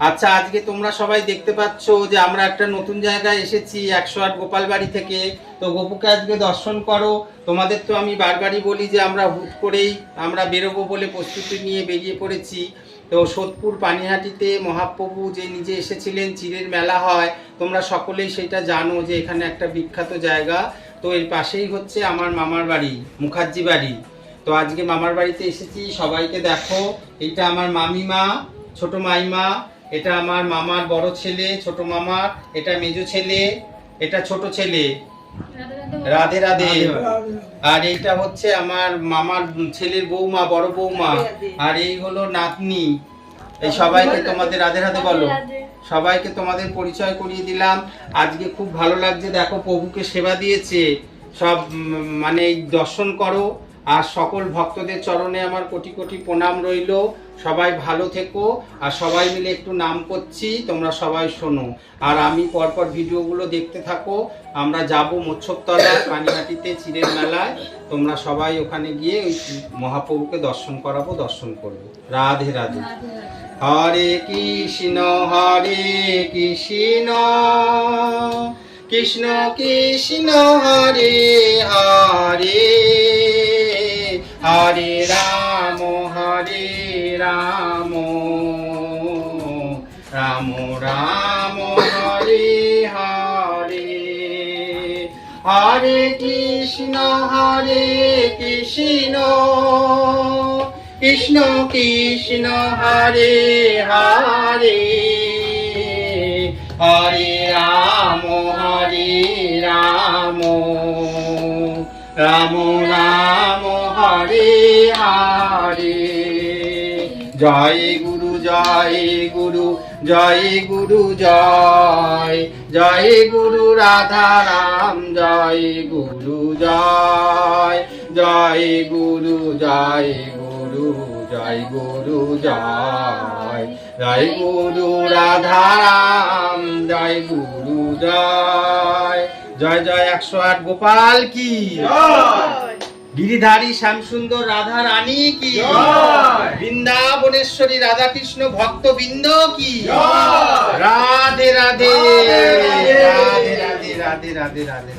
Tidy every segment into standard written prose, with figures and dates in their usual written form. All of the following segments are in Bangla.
আচ্ছা, আজকে তোমরা সবাই দেখতে পাচ্ছ যে আমরা একটা নতুন জায়গায় এসেছি 108 গোপাল বাড়ি থেকে। তো গপুকে আজকে দর্শন করো। তোমাদের তো আমি বারবারই বলি যে আমরা হুট করেই আমরা বেরোবো বলে প্রস্তুতি নিয়ে বেরিয়ে পড়েছি। তো সোদপুর পানিহাটিতে মহাপ্রভু যে নিজে এসেছিলেন, চিড়ের মেলা হয়, তোমরা সকলেই সেটা জানো যে এখানে একটা বিখ্যাত জায়গা। তো এর পাশেই হচ্ছে আমার মামার বাড়ি, মুখার্জি বাড়ি। তো আজকে মামার বাড়িতে এসেছি, সবাইকে দেখো। এইটা আমার মামিমা, ছোট মাইমা, এটা আমার মামার বড় ছেলে, ছোট মামার, এটা মেজো ছেলে, এটা ছোট ছেলে, রাধে রাধে। আর এইটা হচ্ছে আমার মামার ছেলের বৌমা, বড় বৌমা। আর এই হলো নাতনি। এই সবাইকে তোমাদের রাধে রাধে বলো। সবাইকে তোমাদের পরিচয় করিয়ে দিলাম। আজকে খুব ভালো লাগছে, দেখো প্রভুকে সেবা দিয়েছে সব, মানে দর্শন করো। আর সকল ভক্তদের চরণে আমার কোটি কোটি প্রণাম রইল। সবাই ভালো থেকো, আর সবাই মিলে একটু নাম করছি, তোমরা সবাই শোনো। আর আমি পরপর ভিডিওগুলো দেখতে থাকো। আমরা যাব মৎস্যতলায় পানিহাটিতে চিড়ের মেলায়। তোমরা সবাই ওখানে গিয়ে ওই মহাপ্রভুকে দর্শন করাবো, দর্শন করবো। রাধে রাধে। হরে কৃষ্ণ কৃষ্ণ কৃষ্ণ হরে হরে, হরে রাম রাম রাম হরে হরে। হরে কৃষ্ণ কৃষ্ণ কৃষ্ণ হরে হরে, হরে রাম রাম রাম হরে হরে। জয় গুরু জয় গুরু, জয় গুরু জয়, জয় গুরু রাধারাম, জয় গুরু জয়, জয় গুরু জয় গুরু, জয় গুরু জয়, জয় গুরু রাধারাম, জয় গুরু জয়। জয় জয় 108 গোপাল কি জয়, গিরিধারী শ্যামসুন্দর রাধা রানী কি জয়, বৃন্দাবনেশ্বরী রাধা কৃষ্ণ ভক্ত বৃন্দ কি জয়। রাধে রাধে রাধে রাধে রাধে রাধে রাধে রাধে।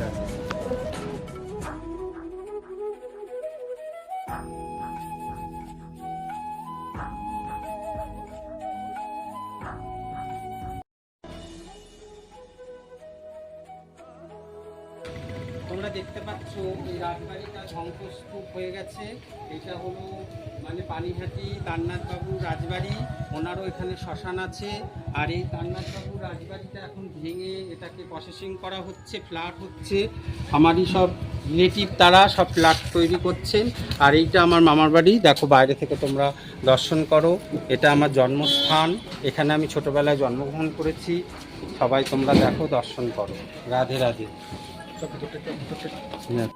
তোমরা দেখতে পাচ্ছ এই রাজবাড়িটা ধ্বংসস্তূপ হয়ে গেছে। এটা হলো মানে পানিহাটি তান্নাথবাবুর রাজবাড়ি, ওনারও এখানে শ্মশান আছে। আর এই তান্নাথবাবুর রাজবাড়িটা এখন ভেঙে এটাকে প্রসেসিং করা হচ্ছে, ফ্ল্যাট হচ্ছে। আমারই সব রিলেটিভ, তারা সব ফ্ল্যাট তৈরি করছেন। আর এইটা আমার মামার বাড়ি, দেখো বাইরে থেকে তোমরা দর্শন করো। এটা আমার জন্মস্থান, এখানে আমি ছোটোবেলায় জন্মগ্রহণ করেছি। সবাই তোমরা দেখো, দর্শন করো। রাধে রাধে। Yeah.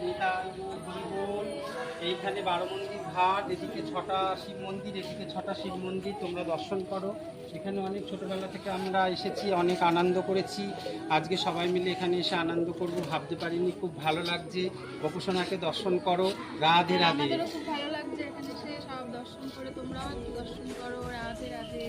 নিতাই গৌর হরি বল। এইখানে 12 মন্দির ঘাট, এদিকে 6টা শিব মন্দির, এদিকে 6টা শিব মন্দির, তোমরা দর্শন করো। এখানে অনেক ছোটোবেলা থেকে আমরা এসেছি, অনেক আনন্দ করেছি। আজকে সবাই মিলে এখানে এসে আনন্দ করব ভাবতে পারিনি, খুব ভালো লাগছে। গোপুসোনাকে দর্শন করো। রাধে রাধে। আমাদেরও খুব ভালো লাগছে এখানে এসে সব দর্শন করে, তোমরাও একটু দর্শন করো। রাধে রাধে।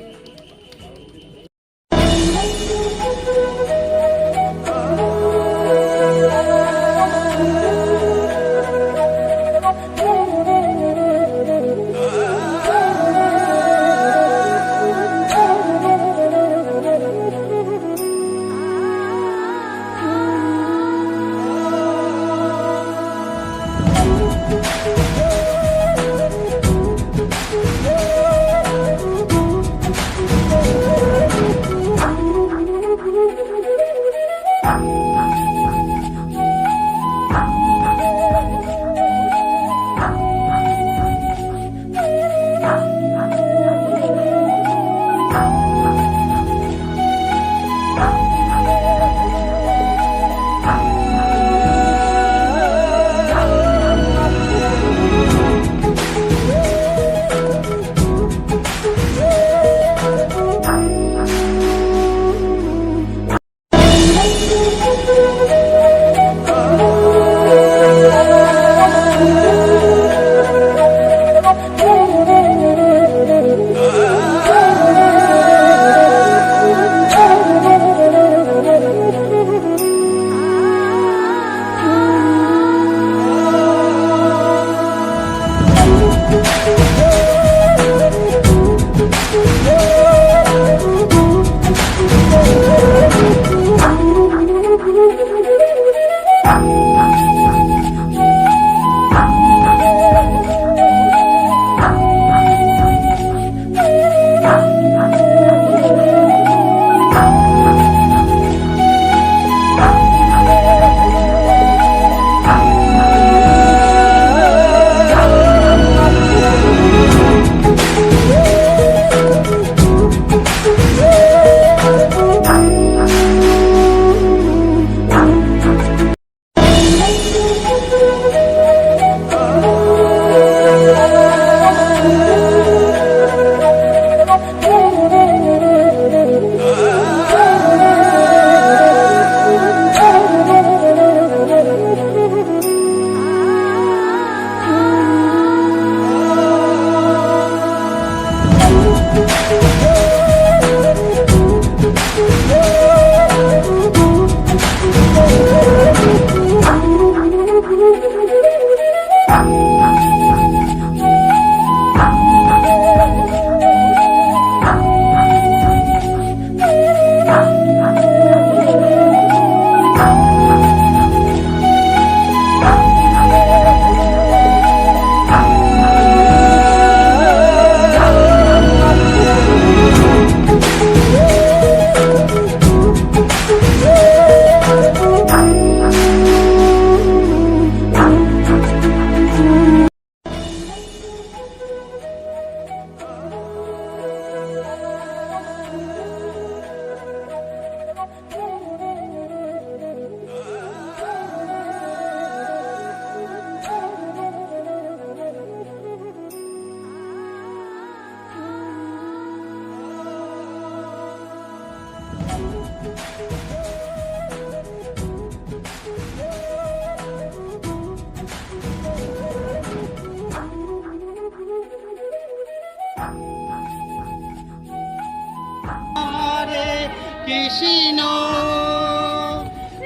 কৃষ্ণ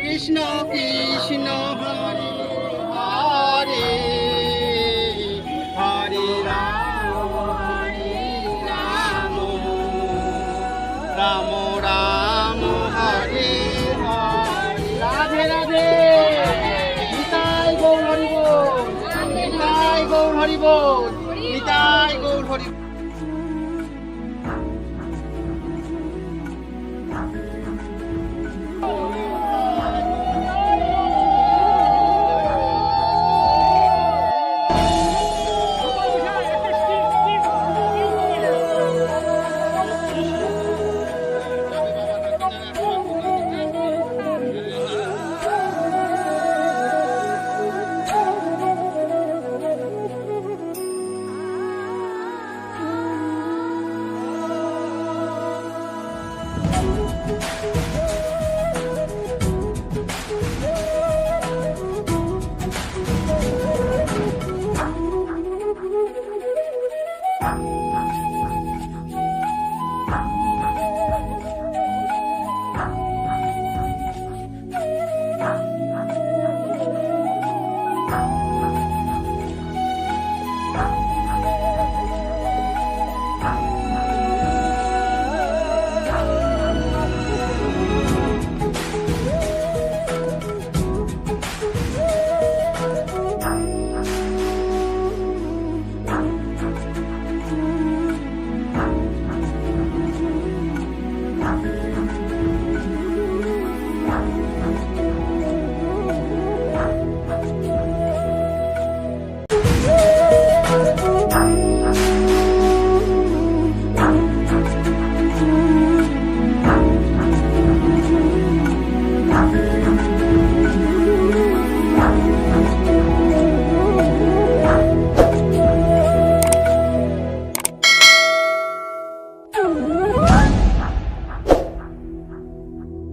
কৃষ্ণ কৃষ্ণ হরে হরে, হরে রাম রাম রাম হরে হরে। রাধে রাধে। নিতাই গৌর হরি বল, নিতাই গৌর হরি বল।